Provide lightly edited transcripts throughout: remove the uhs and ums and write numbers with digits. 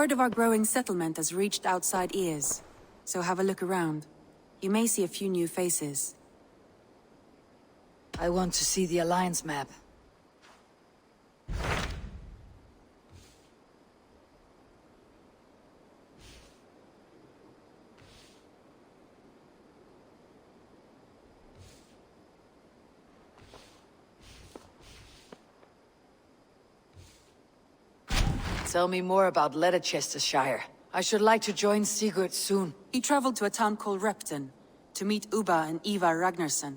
Word of our growing settlement has reached outside ears, so have a look around. You may see a few new faces. I want to see the Alliance map. Tell me more about Leydechestershire. I should like to join Sigurd soon. He traveled to a town called Repton, to meet Ubba and Ivar Ragnarsson.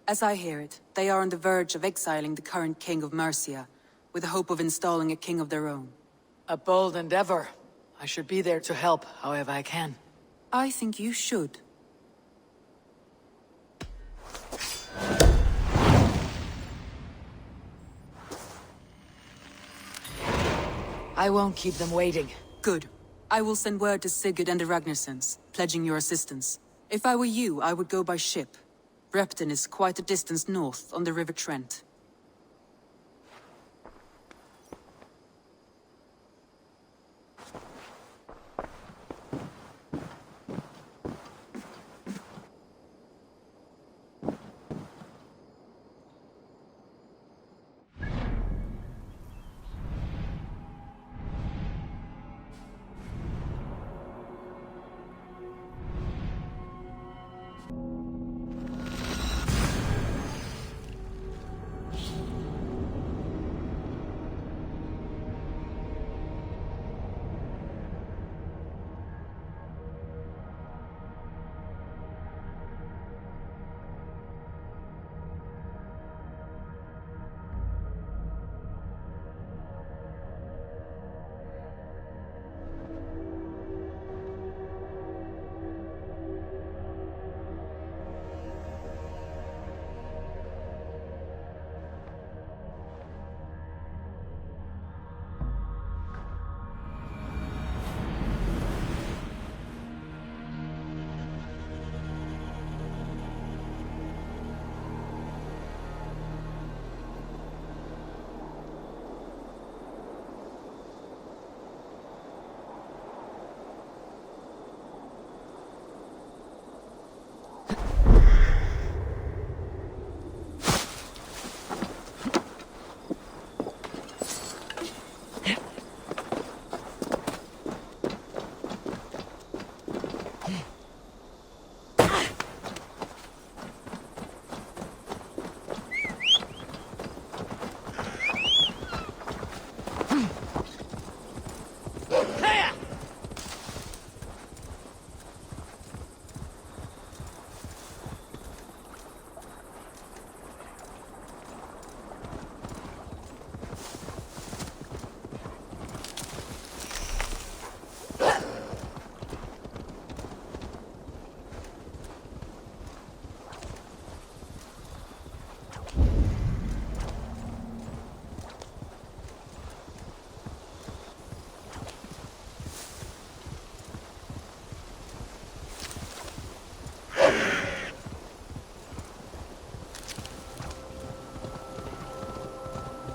As I hear it, they are on the verge of exiling the current king of Mercia, with the hope of installing a king of their own. A bold endeavor. I should be there to help, however I can. I think you should. I won't keep them waiting. Good. I will send word to Sigurd and the Ragnarssons, pledging your assistance. If I were you, I would go by ship. Repton is quite a distance north, on the River Trent.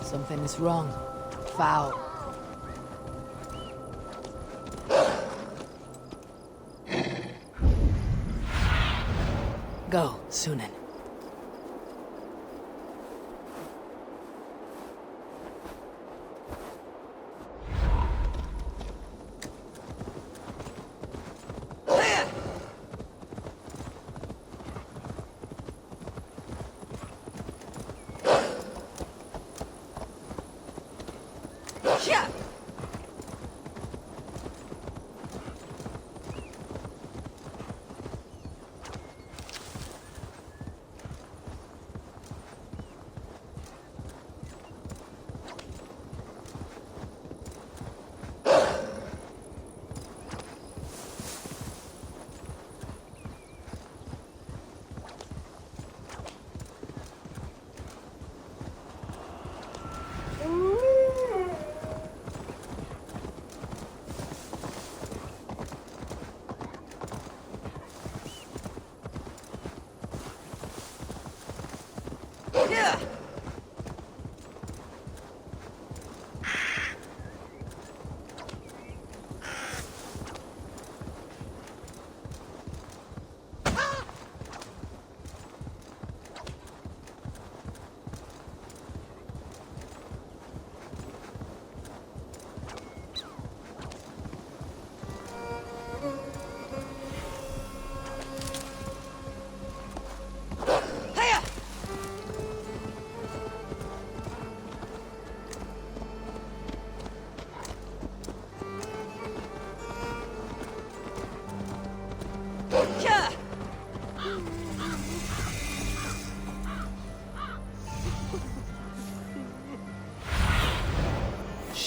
Something is wrong. Foul. Go, Sunan.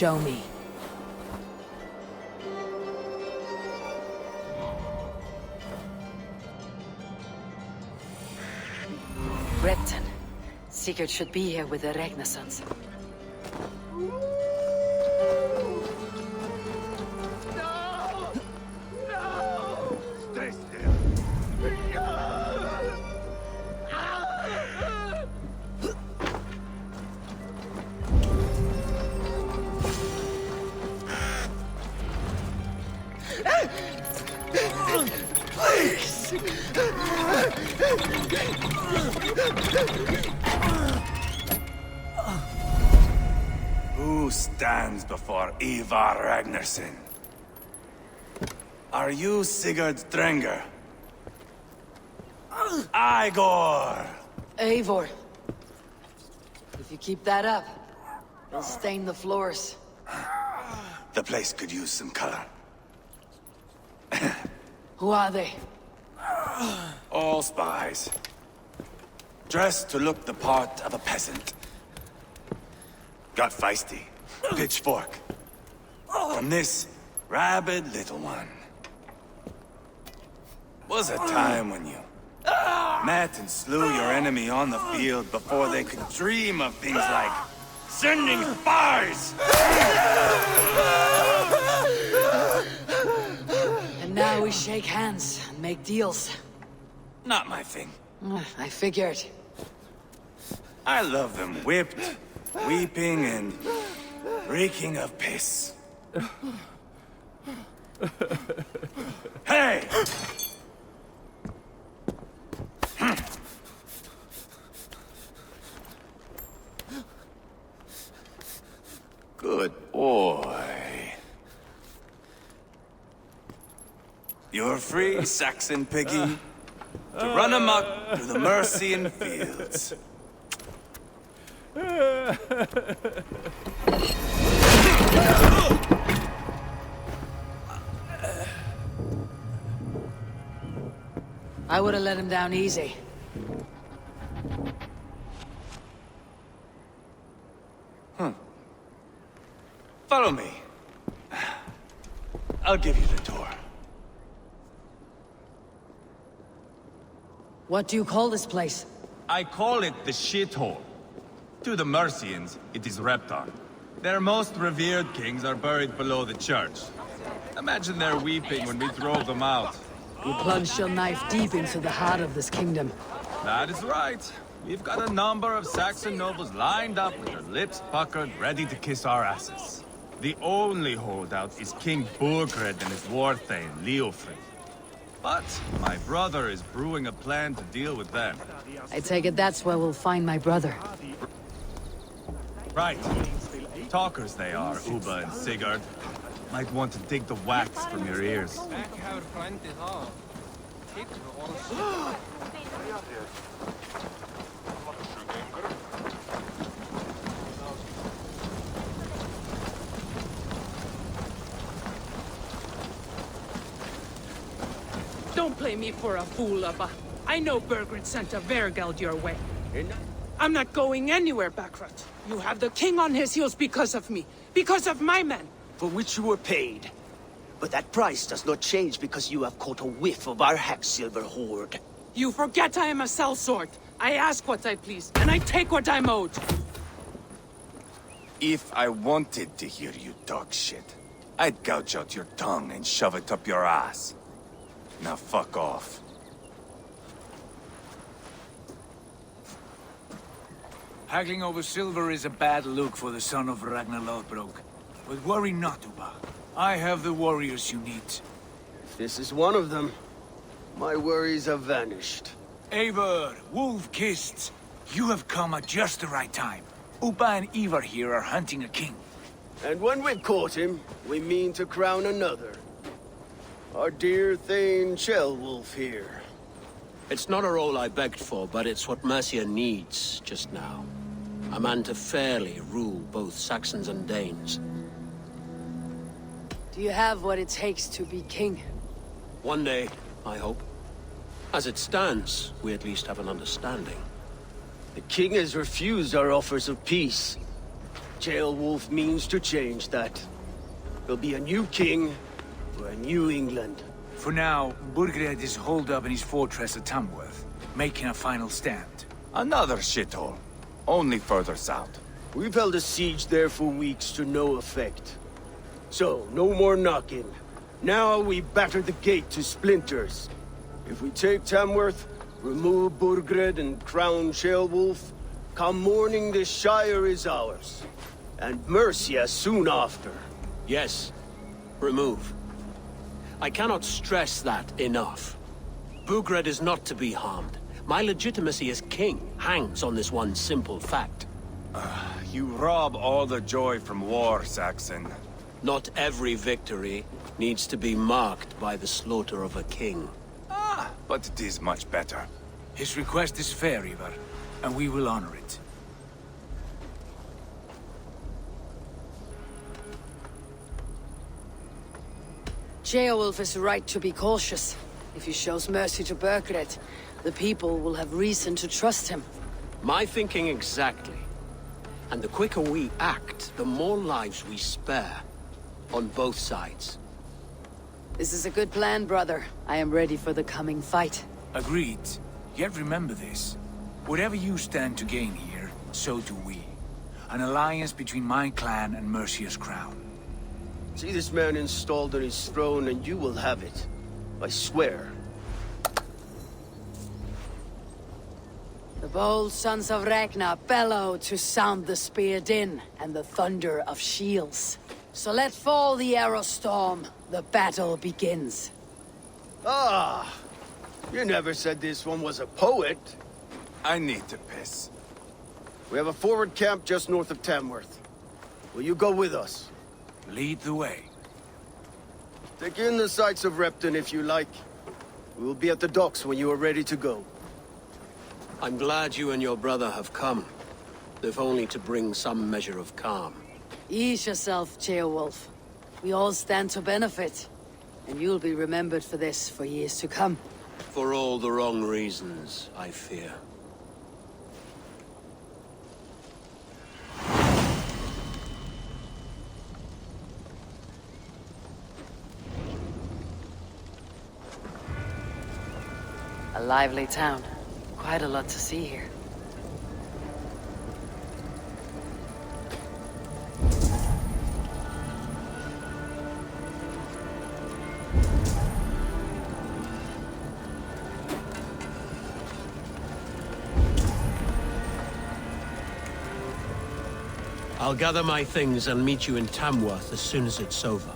show me. Repton. Sigurd should be here with the Ragnarsons. Who stands before Ivar Ragnarsson? Are you Sigurd Drenger? Igor! Eivor. If you keep that up, it'll stain the floors. The place could use some color. Who are they? All spies. Dressed to look the part of a peasant. Got feisty. Pitchfork. From this rabid little one. Was a time when you met and slew your enemy on the field before they could dream of things like sending spies! And now we shake hands and make deals. Not my thing. I figured. I love them whipped, weeping, and reeking of piss. Hey! Good boy. You're free, Saxon piggy, to run amok through the Mercian fields. I would have let him down easy. Follow me. I'll give you the tour. What do you call this place? I call it the shithole. To the Mercians, it is Repton. Their most revered kings are buried below the church. Imagine their weeping when we drove them out. You plunged your knife deep into the heart of this kingdom. That is right. We've got a number of Saxon nobles lined up with their lips puckered, ready to kiss our asses. The only holdout is King Burgred and his war-thane, Leofrid. But my brother is brewing a plan to deal with them. I take it that's where we'll find my brother. Right. Talkers they are, Ubba and Sigurd. Might want to dig the wax from your ears. Don't play me for a fool, Ubba. I know Burgred sent a Vergeld your way. I'm not going anywhere, Backrot. You have the king on his heels because of me. Because of my men. For which you were paid. But that price does not change because you have caught a whiff of our Hacksilver hoard. You forget I am a sellsword. I ask what I please, and I take what I'm owed. If I wanted to hear you talk shit, I'd gouge out your tongue and shove it up your ass. Now fuck off. Haggling over silver is a bad look for the son of Ragnar Lothbrok. But worry not, Ubba. I have the warriors you need. This is one of them. My worries have vanished. Eivor, Wolf-Kissed, you have come at just the right time. Ubba and Ivar here are hunting a king. And when we've caught him, we mean to crown another. Our dear Thane Ceolwulf here. It's not a role I begged for, but it's what Mercia needs just now. A man to fairly rule both Saxons and Danes. Do you have what it takes to be king? One day, I hope. As it stands, we at least have an understanding. The king has refused our offers of peace. Ceolwulf means to change that. There'll be a new king for a new England. For now, Burgred is holed up in his fortress at Tamworth, making a final stand. Another shithole. Only further south. We've held a siege there for weeks to no effect. So, no more knocking. Now we batter the gate to splinters. If we take Tamworth, remove Burgred and crown Ceolwulf, come morning the Shire is ours. And Mercia soon after. Yes, remove. I cannot stress that enough. Burgred is not to be harmed. My legitimacy as king hangs on this one simple fact. You rob all the joy from war, Saxon. Not every victory needs to be marked by the slaughter of a king. But it is much better. His request is fair, Ivar, and we will honor it. Ceolwulf is right to be cautious. If he shows mercy to Burgred, the people will have reason to trust him. My thinking exactly. And the quicker we act, the more lives we spare. On both sides. This is a good plan, brother. I am ready for the coming fight. Agreed. Yet remember this. Whatever you stand to gain here, so do we. An alliance between my clan and Mercia's crown. See this man installed on his throne and you will have it. I swear. The bold sons of Ragnar bellow to sound the spear din and the thunder of shields. So let fall the arrow storm. The battle begins. Ah! You never said this one was a poet. I need to piss. We have a forward camp just north of Tamworth. Will you go with us? Lead the way. Take in the sights of Repton if you like. We will be at the docks when you are ready to go. I'm glad you and your brother have come. If only to bring some measure of calm. Ease yourself, Ceolwulf. We all stand to benefit. And you'll be remembered for this for years to come. For all the wrong reasons, I fear. A lively town. Quite a lot to see here. I'll gather my things and meet you in Tamworth as soon as it's over.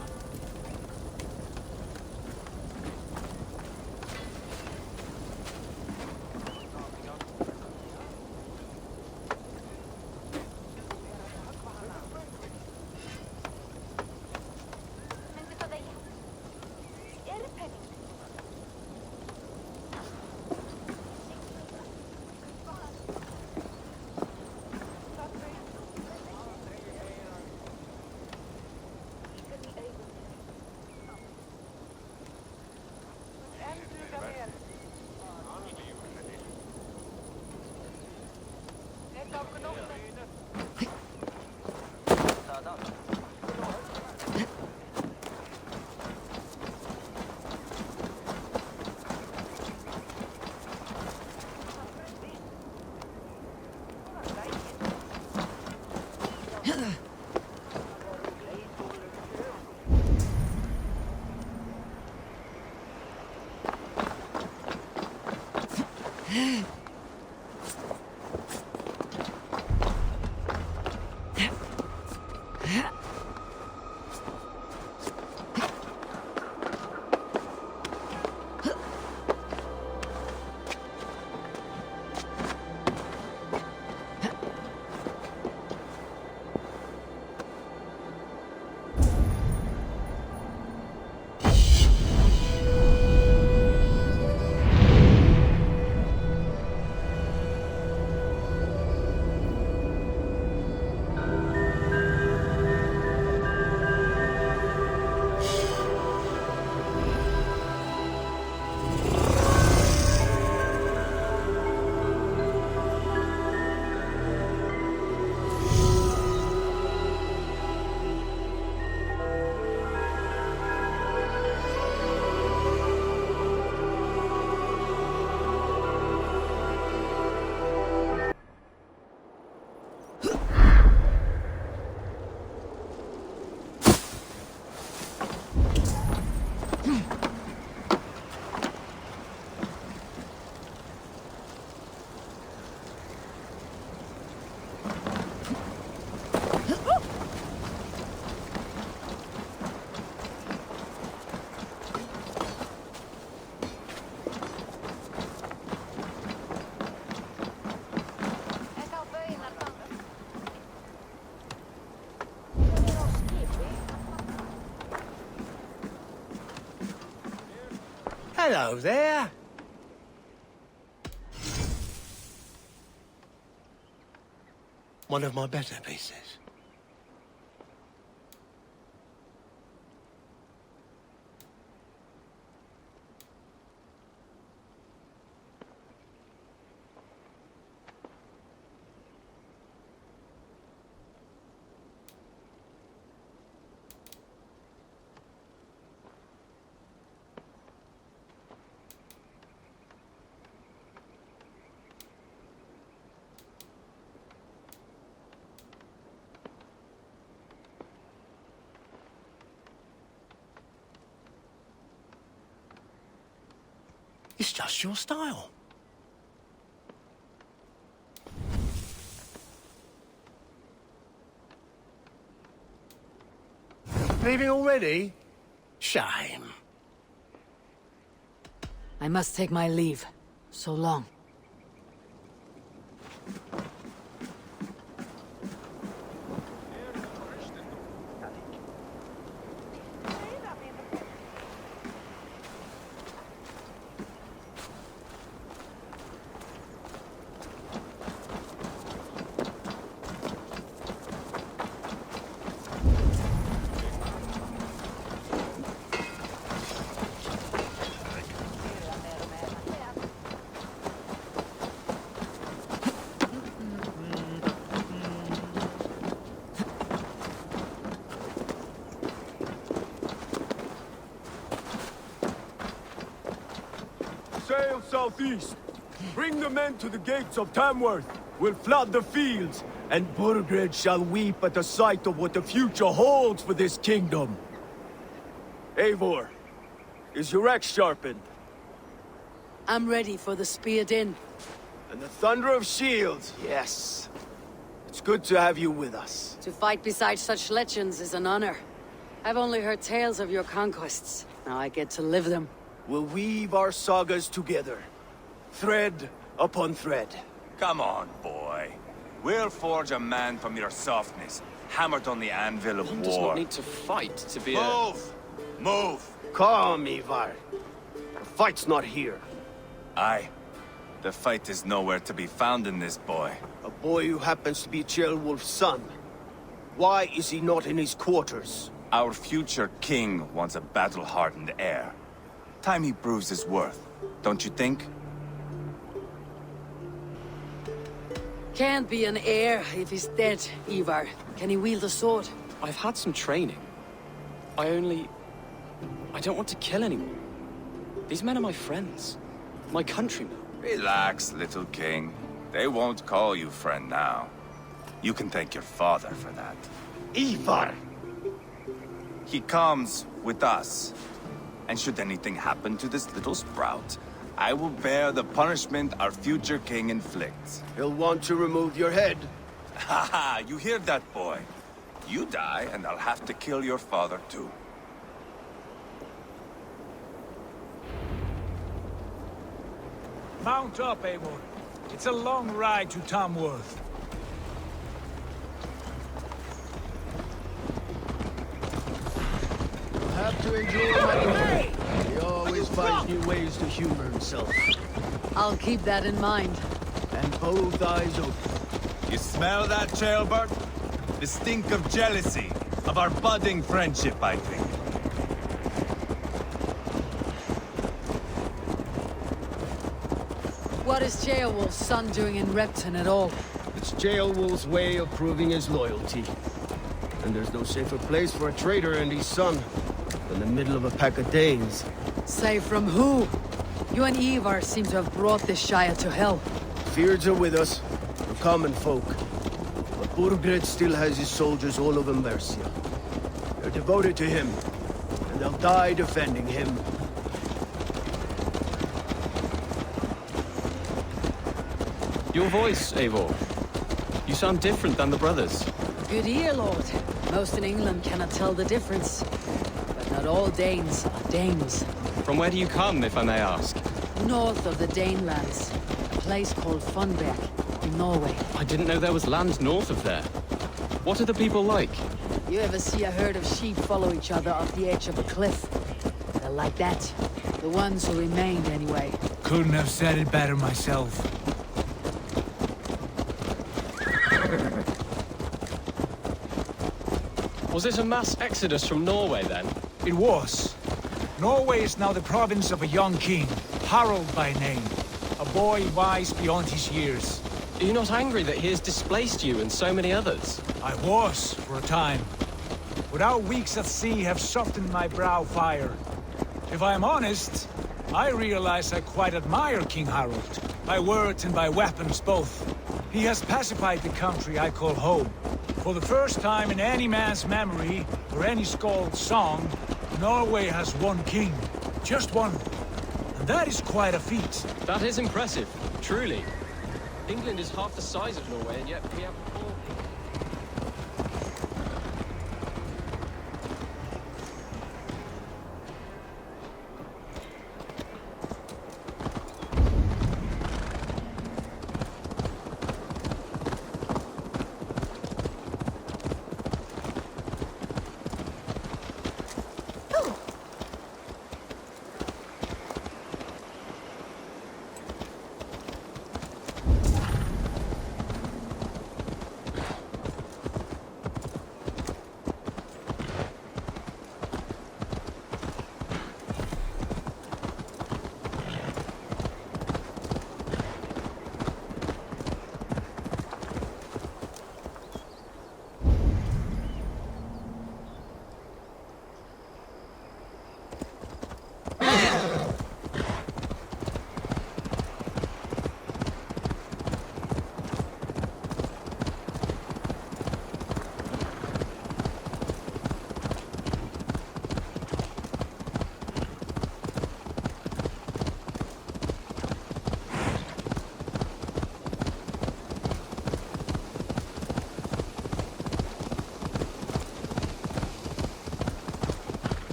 Hello there. One of my better pieces. It's just your style. Leaving already? Shame. I must take my leave. So long. Sail southeast. Bring the men to the gates of Tamworth. We'll flood the fields, and Burgred shall weep at the sight of what the future holds for this kingdom. Eivor, is your axe sharpened? I'm ready for the speared in. And the thunder of shields, yes. It's good to have you with us. To fight beside such legends is an honor. I've only heard tales of your conquests. Now I get to live them. We'll weave our sagas together, thread upon thread. Come on, boy. We'll forge a man from your softness, hammered on the anvil of One war. does not need to fight to be Move! Move! Calm, Ivar. The fight's not here. Aye. The fight is nowhere to be found in this boy. A boy who happens to be Ceolwulf's son. Why is he not in his quarters? Our future king wants a battle-hardened heir. Time he proves his worth, don't you think? Can't be an heir if he's dead, Ivar. Can he wield a sword? I've had some training. I don't want to kill anyone. These men are my friends. My countrymen. Relax, little king. They won't call you friend now. You can thank your father for that. Ivar! He comes with us. And should anything happen to this little sprout, I will bear the punishment our future king inflicts. He'll want to remove your head. Haha, you hear that, boy? You die, and I'll have to kill your father, too. Mount up, Eivor. It's a long ride to Tamworth. Have to endure my He always finds new ways to humor himself. I'll keep that in mind. And both eyes open. You smell that, Ceolbert? The stink of jealousy, of our budding friendship, I think. What is Ceolwulf's son doing in Repton at all? It's Ceolwulf's way of proving his loyalty. And there's no safer place for a traitor and his son than the middle of a pack of Danes. Safe from who? You and Ivar seem to have brought this Shire to hell. Fears are with us, the common folk. But Burgred still has his soldiers all over Mercia. They're devoted to him, and They'll die defending him. Your voice, Eivor. You sound different than the brothers. Good ear, Lord. Most in England cannot tell the difference. But not all Danes are Danes. From where do you come, if I may ask? North of the Danelands. A place called Funberg, in Norway. I didn't know there was land north of there. What are the people like? You ever see a herd of sheep follow each other off the edge of a cliff? They're like that. The ones who remained, anyway. Couldn't have said it better myself. Was it a mass exodus from Norway, then? It was. Norway is now the province of a young king, Harald by name. A boy wise beyond his years. Are you not angry that he has displaced you and so many others? I was, for a time. But our weeks at sea have softened my brow fire. If I am honest, I realize I quite admire King Harald. By words and by weapons both. He has pacified the country I call home. For the first time in any man's memory, or any skald's song, Norway has one king. Just one. And that is quite a feat. That is impressive, truly. England is half the size of Norway, and yet we have four...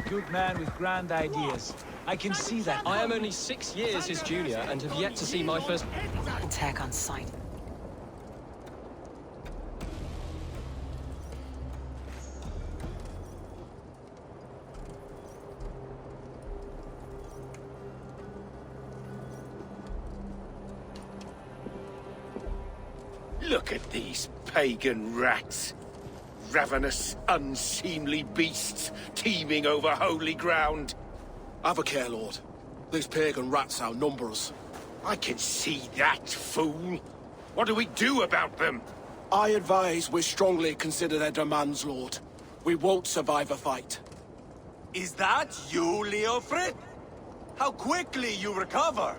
Good man with grand ideas. I can see that. I am only 6 years his junior and have yet to see my first... Attack on sight. Look at these pagan rats. Ravenous, unseemly beasts teeming over holy ground. Have a care, Lord. These pagan rats outnumber us. I can see that, fool. What do we do about them? I advise we strongly consider their demands, Lord. We won't survive a fight. Is that you, Leofrid? How quickly you recover!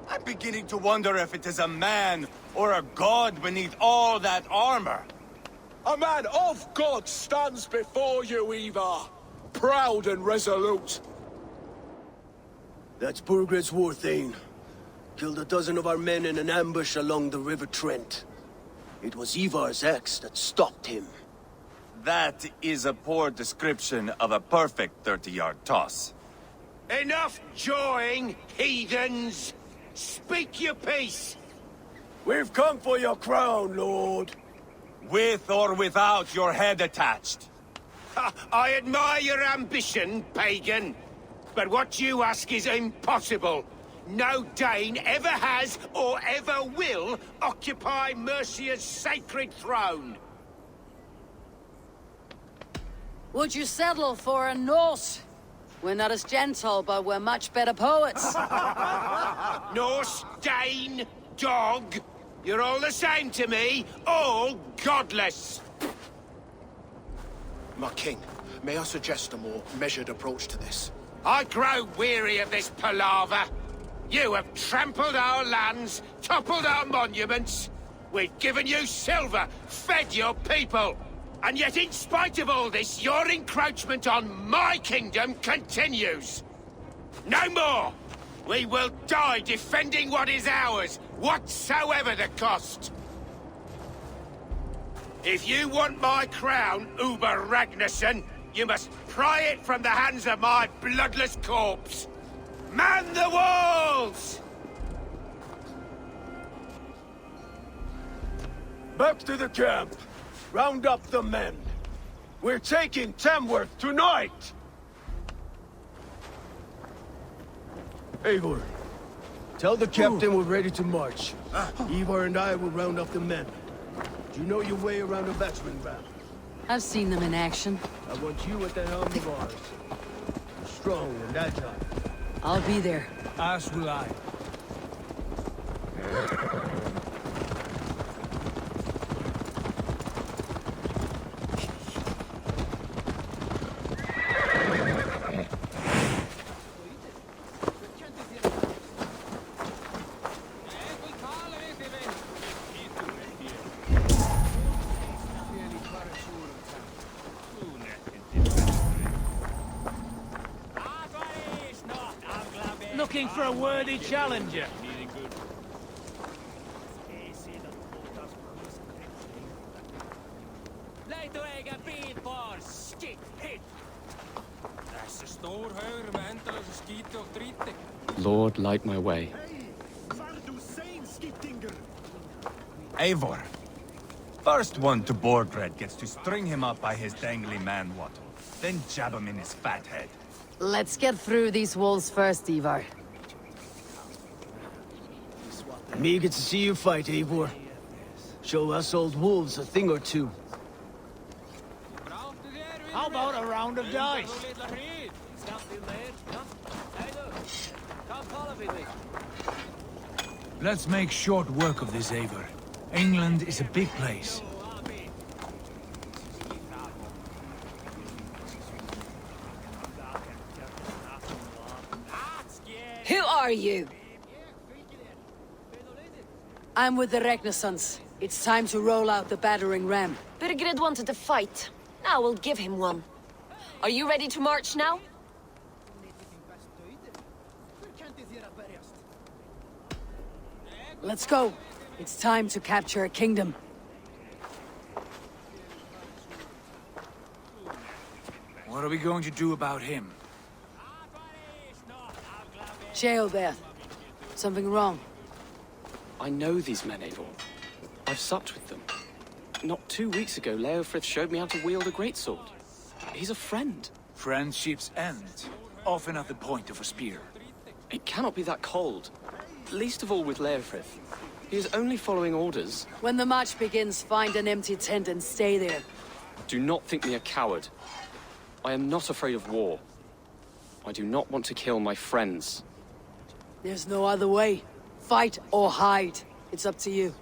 I'm beginning to wonder if it is a man or a god beneath all that armor. A man of God stands before you, Ivar. Proud and resolute. That's Burgred's Warthane. Killed a dozen of our men in an ambush along the River Trent. It was Ivar's axe that stopped him. That is a poor description of a perfect 30-yard toss. Enough jawing, heathens! Speak your piece! We've come for your crown, Lord. With or without your head attached. I admire your ambition, pagan. But what you ask is impossible. No Dane ever has or ever will occupy Mercia's sacred throne. Would you settle for a Norse? We're not as gentle, but we're much better poets. Norse, Dane, dog. You're all the same to me. All godless. My king, may I suggest a more measured approach to this? I grow weary of this palaver. You have trampled our lands, toppled our monuments. We've given you silver, fed your people. And yet, in spite of all this, your encroachment on my kingdom continues. No more! We will die defending what is ours, whatsoever the cost. If you want my crown, Uber Ragnarsson, you must pry it from the hands of my bloodless corpse. Man the walls! Back to the camp. Round up the men. We're taking Tamworth tonight! Eivor, tell the captain we're ready to march. Eivor and I will round up the men. Do you know your way around a batsman ramp? I've seen them in action. I want you at the helm of ours. Strong and agile. I'll be there. As will I. Looking for a worthy challenger. Lord, light my way. Eivor. First one to Borgred gets to string him up by his dangly man-wattle, then jab him in his fat head. Let's get through these walls first, Ivar. I'm eager to see you fight, Eivor. Show us old wolves a thing or two. How about a round of dice? Let's make short work of this, Eivor. England is a big place. Who are you? I'm with the Ragnarsons. It's time to roll out the battering ram. Burgred wanted a fight. Now we'll give him one. Are you ready to march now? Let's go. It's time to capture a kingdom. What are we going to do about him? Jail there. Something wrong. I know these men, Eivor. I've supped with them. Not 2 weeks ago, Leofrith showed me how to wield a greatsword. He's a friend. Friendships end, often at the point of a spear. It cannot be that cold. Least of all with Leofrith. He is only following orders. When the march begins, find an empty tent and stay there. Do not think me a coward. I am not afraid of war. I do not want to kill my friends. There's no other way. Fight or hide. It's up to you.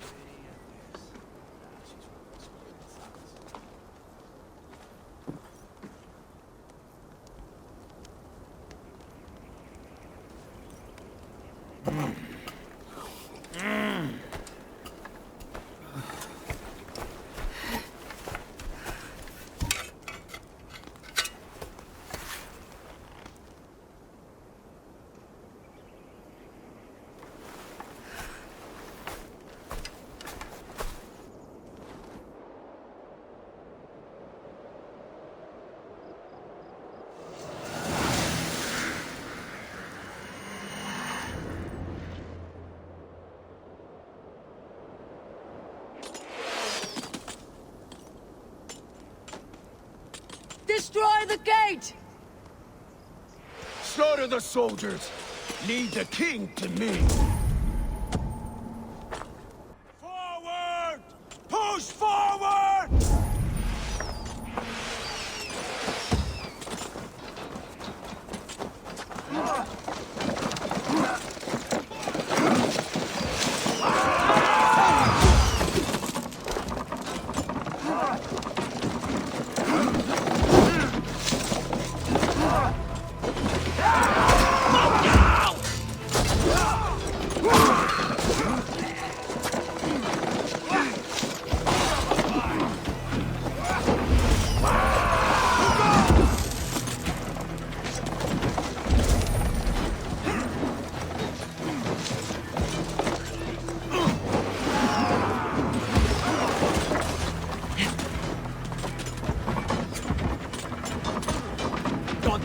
Destroy the gate! Slaughter the soldiers! Lead the king to me! Forward! Push forward!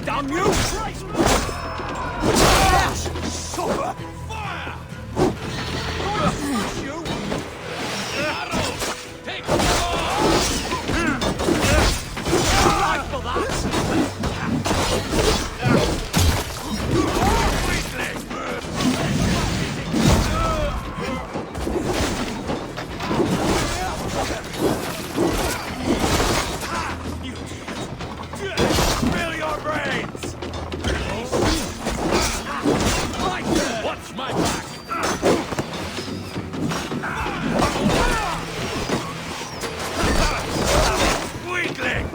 Damn you! Super! Fire! You! Arrows! Take right for that! Spill your brains! Watch my back! Weakling!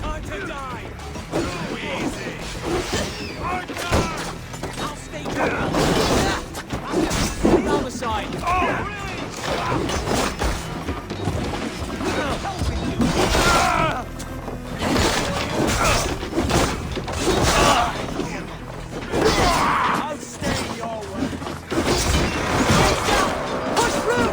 Time to die! Too easy! I'll stay down. The other side. I'll stay your way! Push through!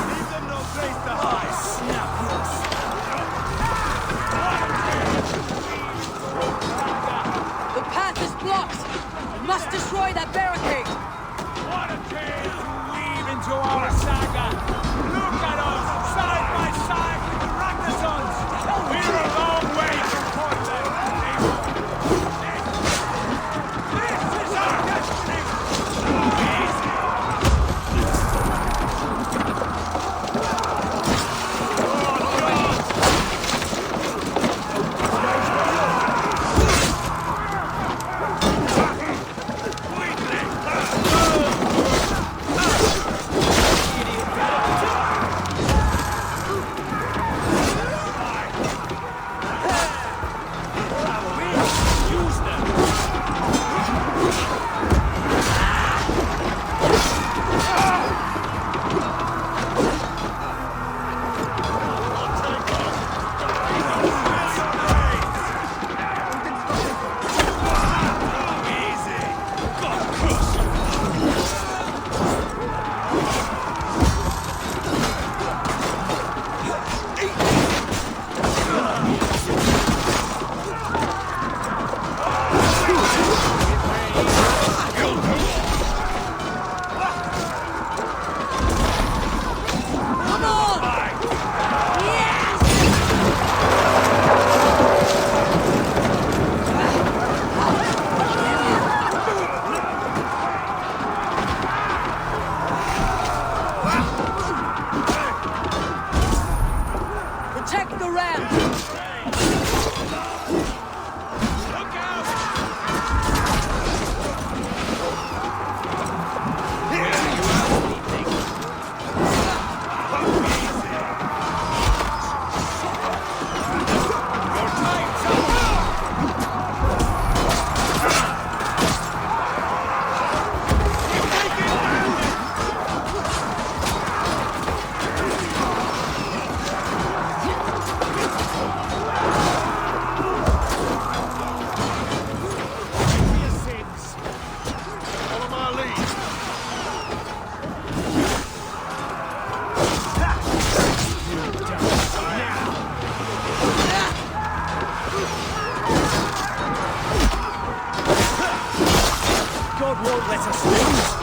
Leave them no place to hide! Snap Don't let us lose!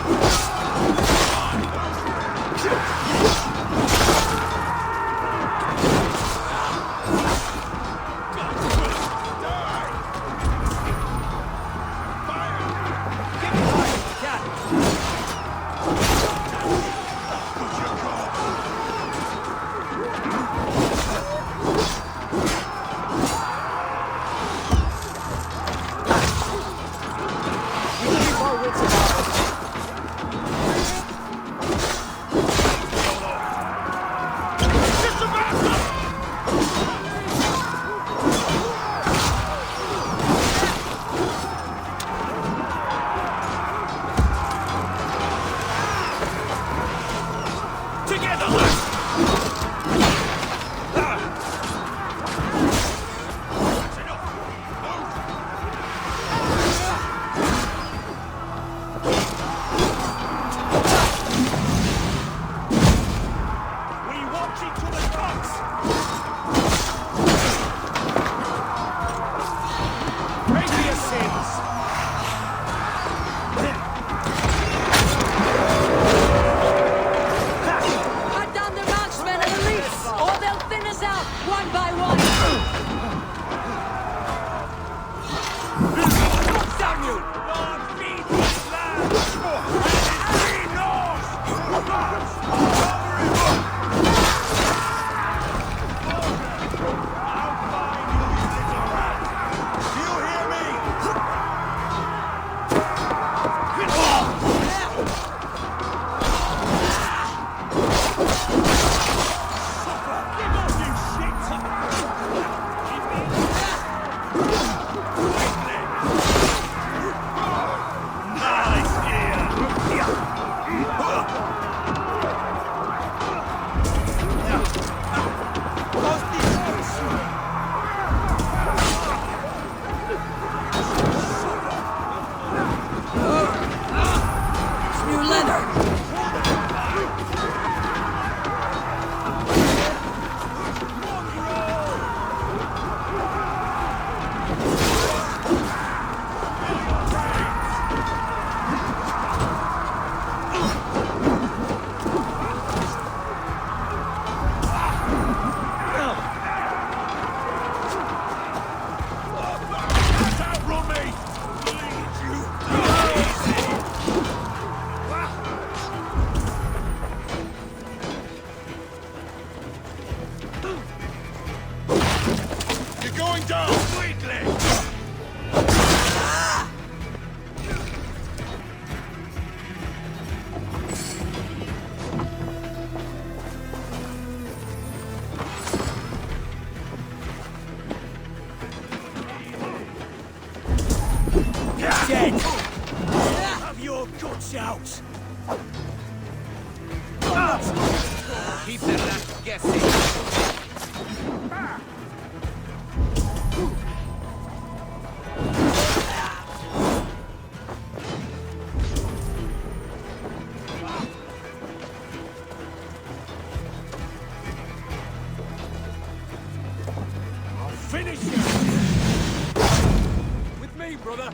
Dead! Have your guts out! Keep the rest guessing. I'll finish you! With me, brother!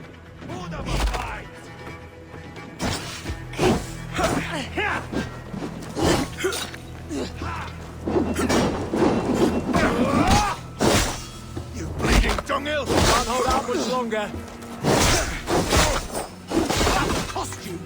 Hold up a fight! You bleeding dunghill! Can't hold out much longer. That'll cost you!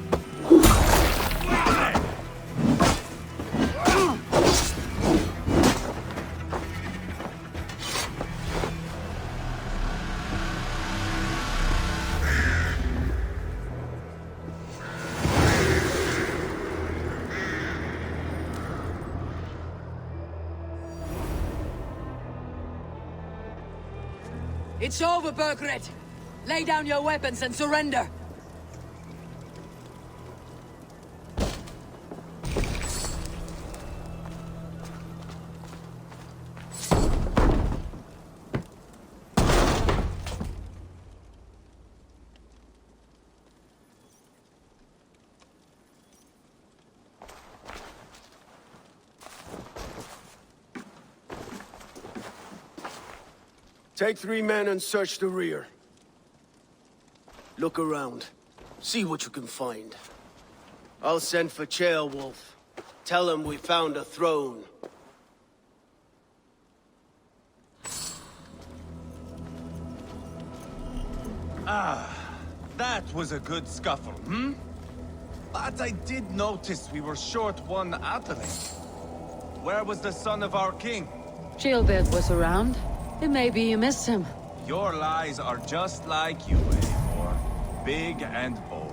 It's over, Burgred! Lay down your weapons and surrender! Take 3 men and search the rear. Look around. See what you can find. I'll send for Ceolwulf. Tell him we found a throne. That was a good scuffle, hmm? But I did notice we were short one athelate. Where was the son of our king? Gilbert was around. It may be you missed him. Your lies are just like you, Eivor. Big and bold.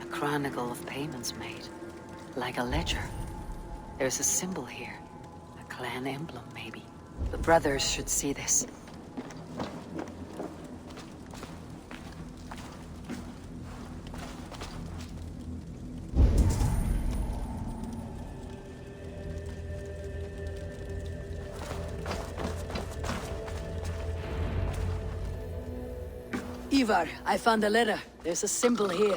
A chronicle of payments made. Like a ledger. There's a symbol here. A clan emblem, maybe. The brothers should see this. Ivar, I found a letter. There's a symbol here.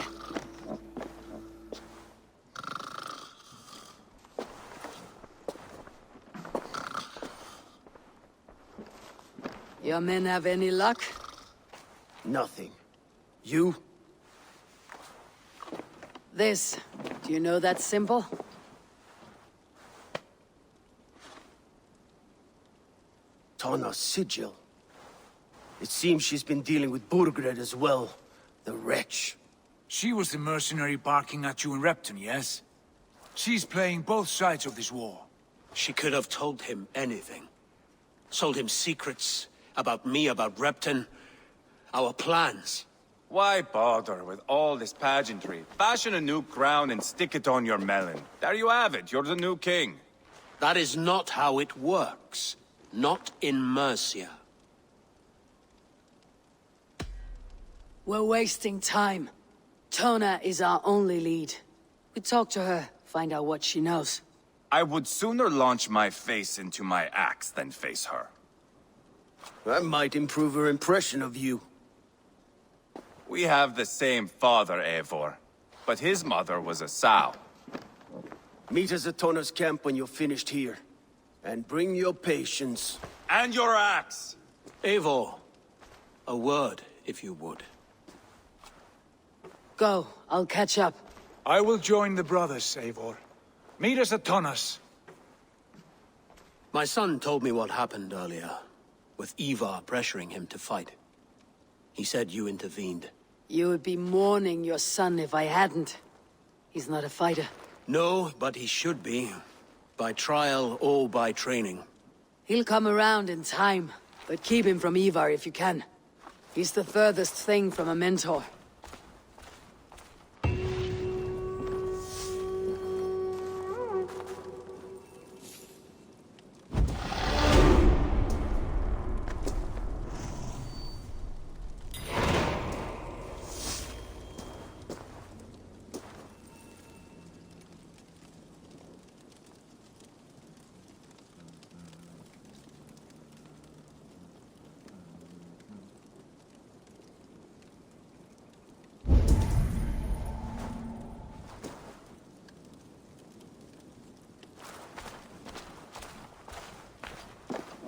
Your men have any luck? Nothing. You? This. Do you know that symbol? Tana's sigil. It seems she's been dealing with Burgred as well. The wretch. She was the mercenary barking at you in Repton, yes? She's playing both sides of this war. She could have told him anything. Sold him secrets about me, about Repton, our plans. Why bother with all this pageantry? Fashion a new crown and stick it on your melon. There you have it, you're the new king. That is not how it works. Not in Mercia. We're wasting time. Tona is our only lead. We talk to her, find out what she knows. I would sooner launch my face into my axe than face her. That might improve her impression of you. We have the same father, Eivor. But his mother was a sow. Meet us at Tona's camp when you're finished here. And bring your patience. And your axe! Eivor, a word, if you would. Go, I'll catch up. I will join the brothers, Eivor. Meet us at Tonas. My son told me what happened earlier, with Ivar pressuring him to fight. He said you intervened. You would be mourning your son if I hadn't. He's not a fighter. No, but he should be. By trial or by training. He'll come around in time, but keep him from Ivar if you can. He's the furthest thing from a mentor.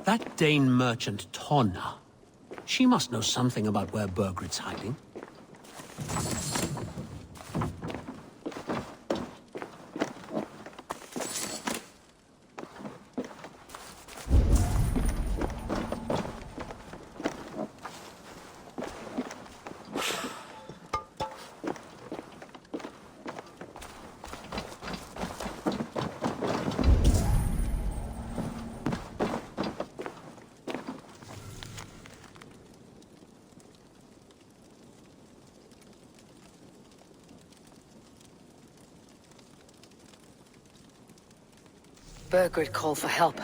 That Dane merchant Tonna. She must know something about where Burgred's hiding. Burgred called for help.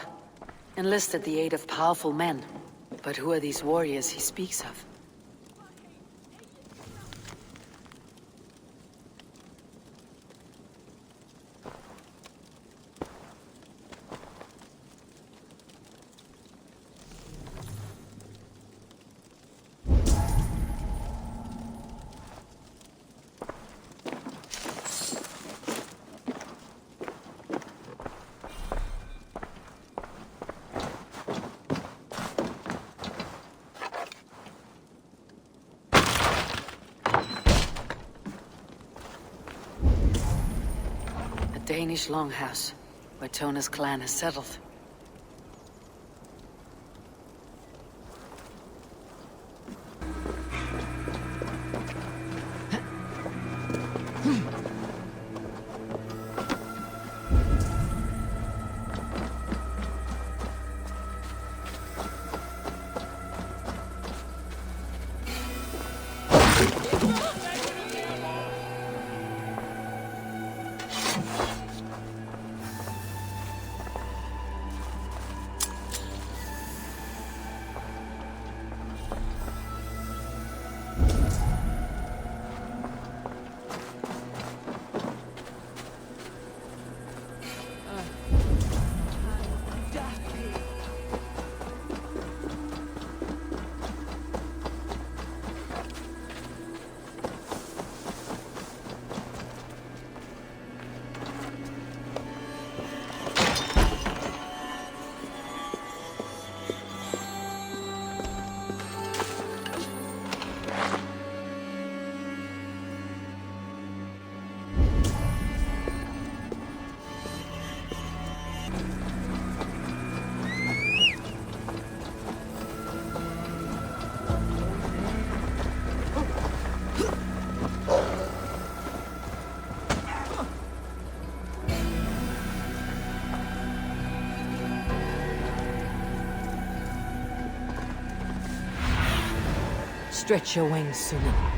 Enlisted the aid of powerful men. But who are these warriors he speaks of? Danish longhouse, where Tona's clan has settled. Stretch your wings, Suna.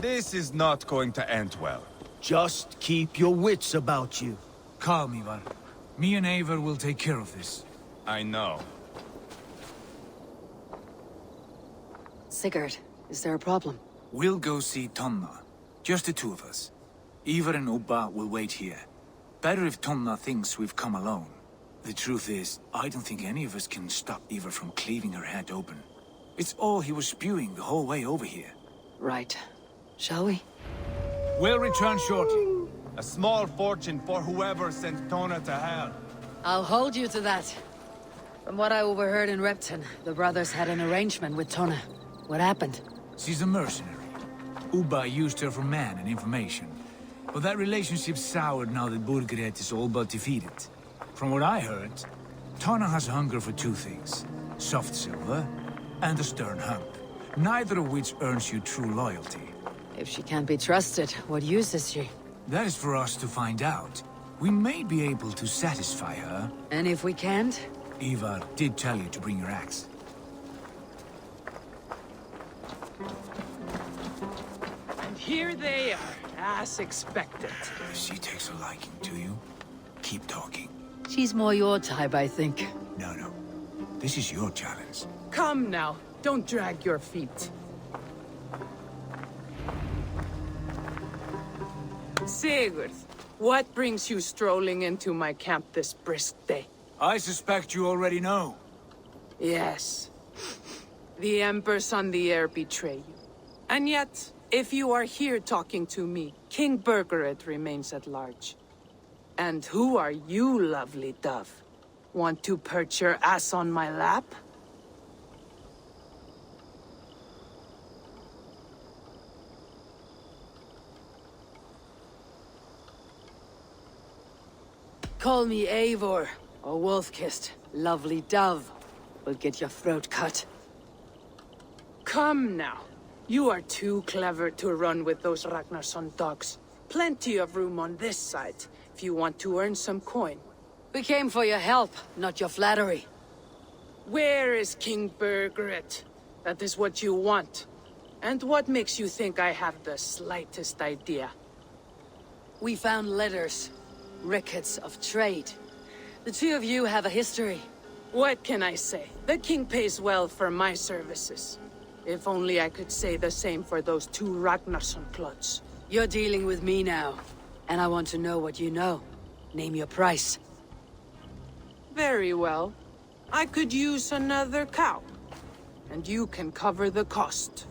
This is not going to end well. Just keep your wits about you. Calm, Ivar. Me and Eivor will take care of this. I know. Sigurd, is there a problem? We'll go see Tonna. Just the two of us. Ivar and Ubba will wait here. Better if Tonna thinks we've come alone. The truth is, I don't think any of us can stop Ivar from cleaving her head open. It's all he was spewing the whole way over here. Right. Shall we? We'll return shortly. A small fortune for whoever sent Tona to hell. I'll hold you to that. From what I overheard in Repton, the brothers had an arrangement with Tona. What happened? She's a mercenary. Ubba used her for man and information. But that relationship soured now that Burgred is all but defeated. From what I heard, Tona has hunger for two things. Soft silver and a stern hump. Neither of which earns you true loyalty. If she can't be trusted, what use is she? That is for us to find out. We may be able to satisfy her. And if we can't? Ivar did tell you to bring your axe. And here they are, as expected. If she takes a liking to you, keep talking. She's more your type, I think. No. This is your challenge. Come now, don't drag your feet. Sigurd, what brings you strolling into my camp this brisk day? I suspect you already know. Yes. The Embers on the air betray you. And yet, if you are here talking to me, King Burgered remains at large. And who are you, lovely dove? Want to perch your ass on my lap? Call me Eivor, or Wolf-Kissed. Lovely dove. Will get your throat cut. Come now. You are too clever to run with those Ragnarsson dogs. Plenty of room on this side, if you want to earn some coin. We came for your help, not your flattery. Where is King Burgered? That is what you want. And what makes you think I have the slightest idea? We found letters. Records of trade. The two of you have a history. What can I say? The king pays well for my services. If only I could say the same for those two Ragnarsson clods. You're dealing with me now, and I want to know what you know. Name your price. Very well. I could use another cow. And you can cover the cost.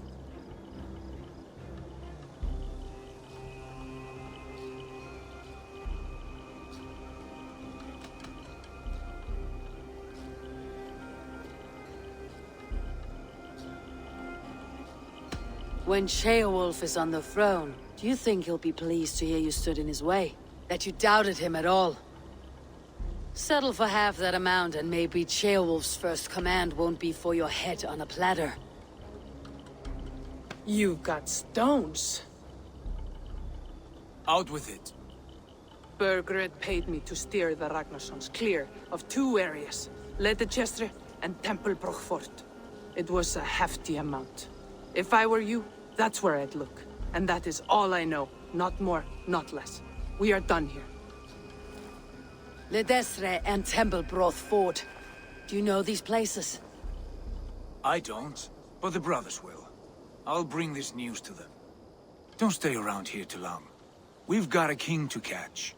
When Ceolwulf is on the throne, do you think he'll be pleased to hear you stood in his way? That you doubted him at all? Settle for half that amount and maybe Ceolwulf's first command won't be for your head on a platter. You've got stones. Out with it. Burgered paid me to steer the Ragnarssons clear of two areas, Ledichester and Templebroch Fort. It was a hefty amount. If I were you, that's where I'd look. And that is all I know. Not more, not less. We are done here. Ledestre and Templebroch Fort. Do you know these places? I don't, but the brothers will. I'll bring this news to them. Don't stay around here too long. We've got a king to catch.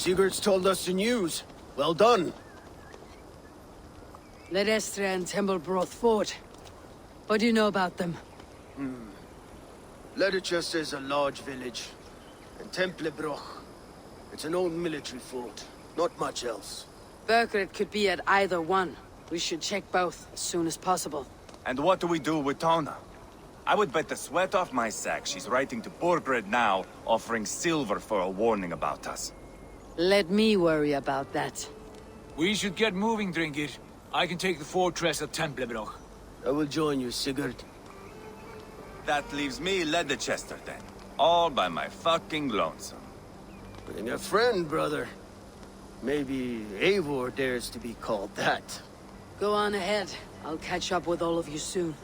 Sigurd's told us the news. Well done. Ledestre and Templebroch Fort. What do you know about them? Ledichester is a large village. And Templebroch, it's an old military fort. Not much else. Burgered could be at either one. We should check both as soon as possible. And what do we do with Tona? I would bet the sweat off my sack she's writing to Burgered now, offering silver for a warning about us. Let me worry about that. We should get moving, Drinkit. I can take the fortress of Templebroch. I will join you, Sigurd. That leaves me Ledichester then. All by my fucking lonesome. Bring a friend, brother. Maybe Eivor dares to be called that. Go on ahead. I'll catch up with all of you soon.